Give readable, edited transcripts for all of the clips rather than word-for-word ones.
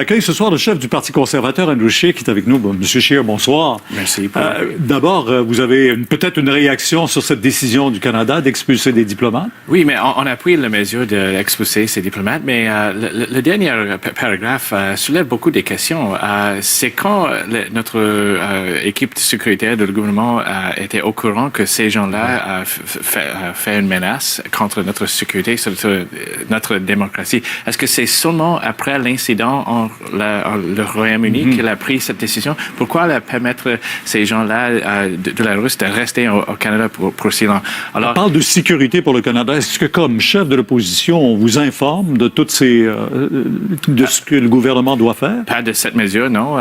j'accueille ce soir le chef du Parti conservateur, Andrew Scheer, qui est avec nous. Bon, Monsieur Scheer, bonsoir. Merci. D'abord, vous avez peut-être une réaction sur cette décision du Canada d'expulser des diplomates? Oui, mais on appuie la mesure d'expulser ces diplomates, mais le dernier paragraphe soulève beaucoup de questions. C'est quand notre équipe sécuritaire de gouvernement était au courant que ces gens-là fait une menace contre notre sécurité, sur notre démocratie. Est-ce que c'est seulement après l'incident le Royaume-Uni qu'il a pris cette décision? Pourquoi permettre ces gens-là de la Russie de rester au Canada pour si longtemps? Alors, on parle de sécurité pour le Canada. Est-ce que, comme chef de l'opposition, on vous informe de toutes ces de ce que le gouvernement doit faire? Pas de cette mesure, non.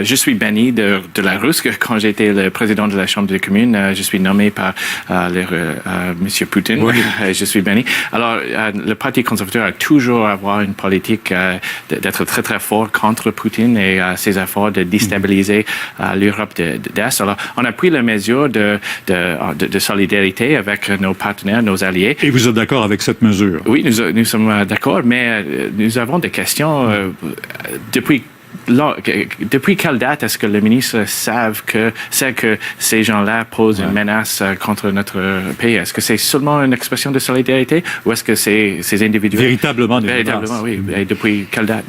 Je suis banni de la Russie. Quand j'étais le président de la Chambre des communes, je suis nommé par M. Poutine. Oui. Je suis banni. Alors, le Parti conservateur a toujours avoir une politique d'être très, très fort contre Poutine et ses efforts de déstabiliser l'Europe d'Est. Alors, on a pris la mesure de solidarité avec nos partenaires, nos alliés. Et vous êtes d'accord avec cette mesure? Oui, nous sommes d'accord, mais nous avons des questions depuis quelle date est-ce que le ministre sait que ces gens-là posent une menace contre notre pays? Est-ce que c'est seulement une expression de solidarité ou est-ce que ces individus... Véritablement des menaces. Véritablement, oui. Et depuis quelle date?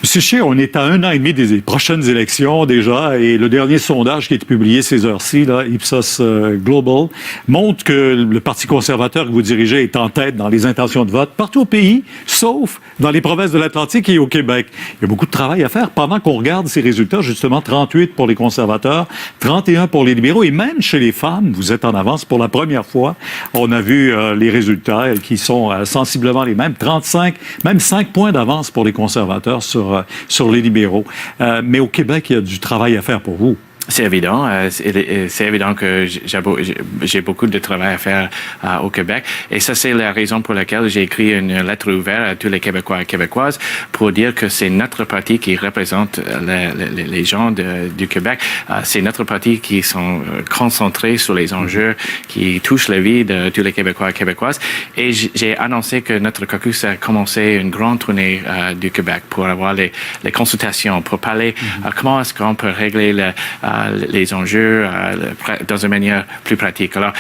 Monsieur Scheer, on est à 1 an et demi des prochaines élections déjà, et le dernier sondage qui a été publié ces heures-ci, là, Ipsos Global, montre que le Parti conservateur que vous dirigez est en tête dans les intentions de vote partout au pays, sauf dans les provinces de l'Atlantique et au Québec. Il y a beaucoup de travail à faire. Pendant qu'on regarde ces résultats, justement, 38 pour les conservateurs, 31 pour les libéraux, et même chez les femmes, vous êtes en avance pour la première fois. On a vu les résultats qui sont sensiblement les mêmes, 35, même 5 points d'avance pour les conservateurs sur les libéraux. Mais au Québec, il y a du travail à faire pour vous. C'est évident. C'est évident que j'ai beaucoup de travail à faire au Québec. Et ça, c'est la raison pour laquelle j'ai écrit une lettre ouverte à tous les Québécois et Québécoises pour dire que c'est notre parti qui représente les gens du Québec. C'est notre parti qui sont concentrés sur les enjeux qui touchent la vie de tous les Québécois et Québécoises. Et j'ai annoncé que notre caucus a commencé une grande tournée du Québec pour avoir les consultations, pour parler comment est-ce qu'on peut régler les enjeux dans une manière plus pratique. Alors,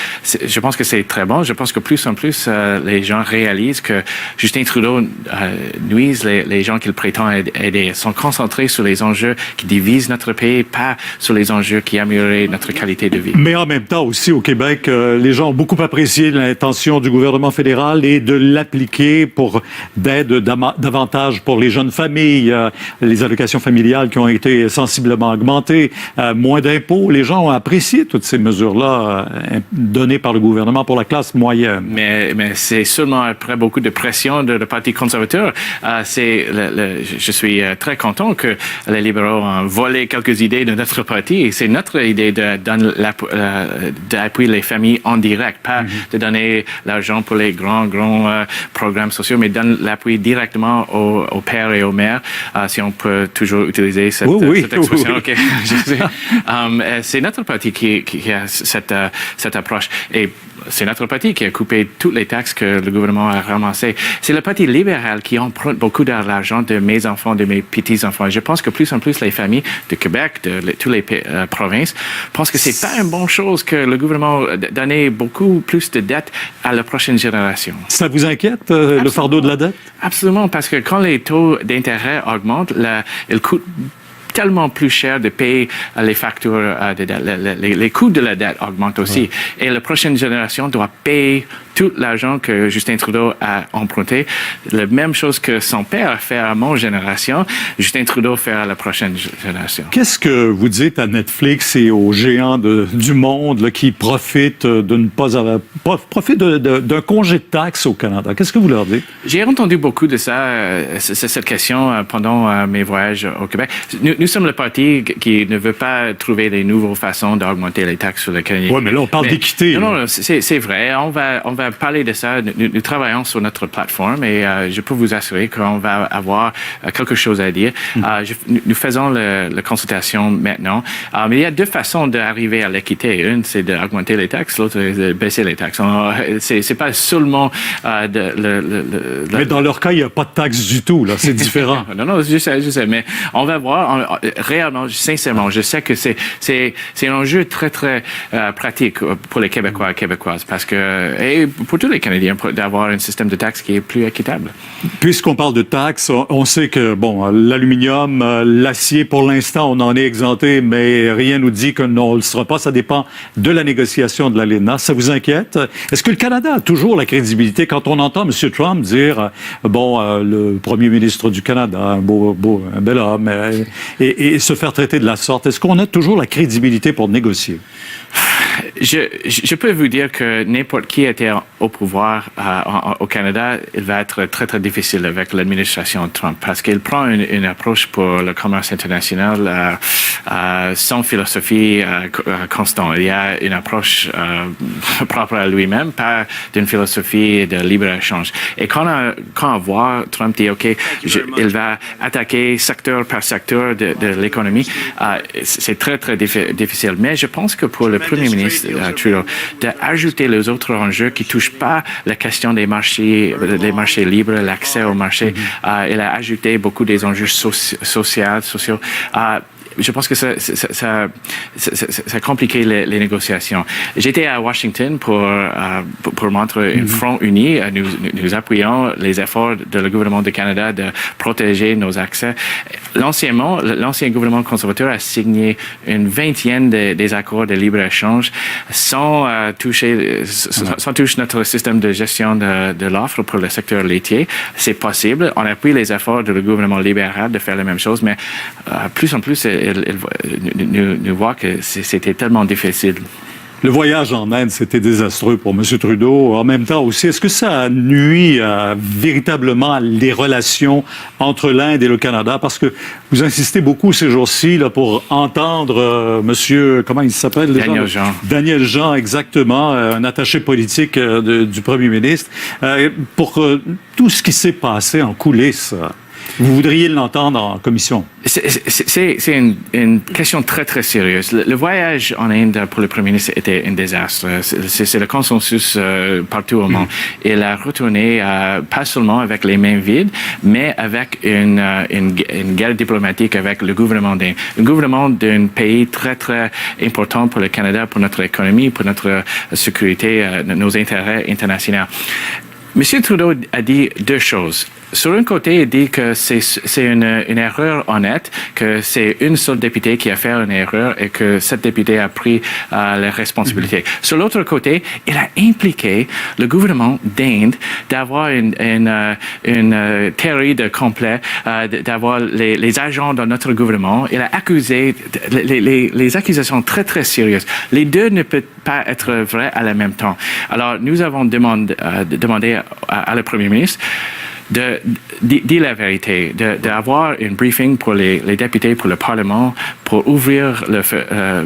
je pense que c'est très bon. Je pense que plus en plus, les gens réalisent que Justin Trudeau nuise les gens qu'il prétend aider. Ils sont concentrés sur les enjeux qui divisent notre pays, pas sur les enjeux qui améliorent notre qualité de vie. Mais en même temps, aussi au Québec, les gens ont beaucoup apprécié l'intention du gouvernement fédéral et de l'appliquer pour d'aide davantage pour les jeunes familles, les allocations familiales qui ont été sensiblement augmentées, moins d'impôts. Les gens ont apprécié toutes ces mesures-là données par le gouvernement pour la classe moyenne. Mais c'est seulement après beaucoup de pression de le Parti conservateur. Je suis très content que les libéraux ont volé quelques idées de notre parti. Et c'est notre idée d'appuyer les familles en direct, pas de donner l'argent pour les grands programmes sociaux, mais donner l'appui directement aux pères et aux mères, si on peut toujours utiliser cette expression. Oui. Okay. C'est notre parti qui a cette approche. Et c'est notre parti qui a coupé toutes les taxes que le gouvernement a ramassées. C'est le Parti libéral qui emprunte beaucoup d'argent de mes enfants, de mes petits-enfants. Je pense que plus en plus, les familles de Québec, de toutes les provinces, pensent que c'est pas une bonne chose que le gouvernement donne beaucoup plus de dettes à la prochaine génération. Ça vous inquiète, le fardeau de la dette? Absolument, parce que quand les taux d'intérêt augmentent, il coûte tellement plus cher de payer les factures de dette. Les coûts de la dette augmentent aussi. Et la prochaine génération doit payer tout l'argent que Justin Trudeau a emprunté. La même chose que son père a fait à mon génération, Justin Trudeau fait à la prochaine génération. Qu'est-ce que vous dites à Netflix et aux géants du monde là, qui profitent d'un congé de taxes au Canada? Qu'est-ce que vous leur dites? J'ai entendu beaucoup de ça, cette question pendant mes voyages au Québec. nous sommes le parti qui ne veut pas trouver des nouvelles façons d'augmenter les taxes sur les Canadiens. Oui, mais là, on parle d'équité. Non, c'est vrai. On va parler de ça. Nous travaillons sur notre plateforme et je peux vous assurer qu'on va avoir quelque chose à dire. Nous faisons la consultation maintenant. Mais il y a deux façons d'arriver à l'équité. Une, c'est d'augmenter les taxes. L'autre, c'est de baisser les taxes. C'est pas seulement Mais dans leur cas, il n'y a pas de taxes du tout. Là, c'est différent. Non, je sais. Mais on va voir. Réellement, sincèrement, je sais que c'est un enjeu très, très pratique pour les Québécois et Québécoises. Parce que, et pour tous les Canadiens, d'avoir un système de taxes qui est plus équitable. Puisqu'on parle de taxes, on sait que, bon, l'aluminium, l'acier, pour l'instant, on en est exempté, mais rien nous dit que non, on ne le sera pas. Ça dépend de la négociation de l'ALENA. Ça vous inquiète? Est-ce que le Canada a toujours la crédibilité quand on entend M. Trump dire, le premier ministre du Canada, un bel homme, et se faire traiter de la sorte, est-ce qu'on a toujours la crédibilité pour négocier? Je peux vous dire que n'importe qui était au pouvoir au Canada, il va être très, très difficile avec l'administration Trump parce qu'il prend une approche pour le commerce international sans philosophie constante. Il y a une approche propre à lui-même, pas d'une philosophie de libre-échange. Et quand on voit Trump dire, OK, il va attaquer secteur par secteur de l'économie, c'est très, très difficile. Mais je pense que pour le Premier ministre Trudeau, d'ajouter les autres enjeux qui ne touchent pas la question des marchés libres, l'accès au marché, il a ajouté beaucoup des enjeux sociaux. Je pense que ça a compliqué les négociations. J'étais à Washington pour montrer un front uni. Nous appuyons les efforts du gouvernement du Canada de protéger nos accès. L'ancien gouvernement conservateur a signé une vingtaine des accords de libre-échange sans toucher notre système de gestion de l'offre pour le secteur laitier. C'est possible. On appuie les efforts du gouvernement libéral de faire la même chose, mais plus en plus, nous voit que c'était tellement difficile. Le voyage en Inde, c'était désastreux pour M. Trudeau. En même temps aussi, est-ce que ça nuit véritablement les relations entre l'Inde et le Canada? Parce que vous insistez beaucoup ces jours-ci là, pour entendre Monsieur, comment il s'appelle? Daniel Jean. Daniel Jean, exactement, un attaché politique du Premier ministre. Pour tout ce qui s'est passé en coulisses, vous voudriez l'entendre en commission? C'est une question très, très sérieuse. Le voyage en Inde pour le Premier ministre était un désastre. C'est le consensus partout au monde. Il a retourné pas seulement avec les mains vides, mais avec une guerre diplomatique avec le gouvernement d'Inde. Un gouvernement d'un pays très, très important pour le Canada, pour notre économie, pour notre sécurité, nos intérêts internationaux. M. Trudeau a dit deux choses. Sur un côté, il dit que c'est une erreur honnête, que c'est une seule députée qui a fait une erreur et que cette députée a pris la responsabilité. Sur l'autre côté, il a impliqué le gouvernement d'Inde d'avoir une théorie de complet, d'avoir les agents dans notre gouvernement. Il a accusé les accusations très, très sérieuses. Les deux ne peuvent pas être vraies à la même temps. Alors, nous avons demandé à le Premier ministre de dire la vérité, d'avoir un briefing pour les députés, pour le Parlement, pour ouvrir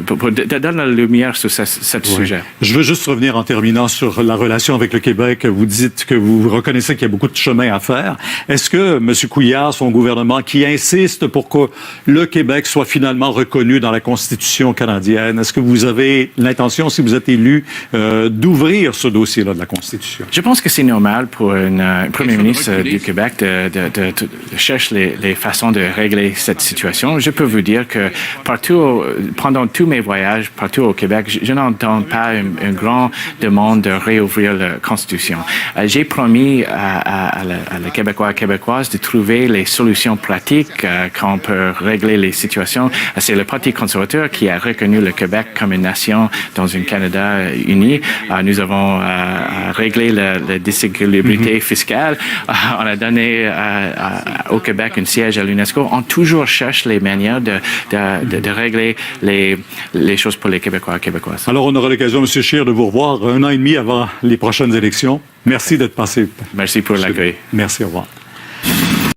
pour donner la lumière sur ce sujet. Je veux juste revenir en terminant sur la relation avec le Québec. Vous dites que vous reconnaissez qu'il y a beaucoup de chemin à faire. Est-ce que M. Couillard, son gouvernement, qui insiste pour que le Québec soit finalement reconnu dans la Constitution canadienne, est-ce que vous avez l'intention, si vous êtes élu, d'ouvrir ce dossier-là de la Constitution? Je pense que c'est normal pour un Premier ministre du Québec de chercher les façons de régler cette situation. Je peux vous dire que pendant tous mes voyages, partout au Québec, je n'entends pas une grande demande de réouvrir la Constitution. J'ai promis à les Québécois et Québécoises de trouver les solutions pratiques qu'on peut régler les situations. C'est le Parti conservateur qui a reconnu le Québec comme une nation dans un Canada uni. Nous avons réglé la déséquilibrité fiscale. On a donné au Québec un siège à l'UNESCO. On toujours cherche les manières de régler les choses pour les Québécois et Québécoises. Alors, on aura l'occasion, M. Scheer, de vous revoir 1 an et demi avant les prochaines élections. Merci d'être passé. Merci pour l'accueil. Merci, au revoir.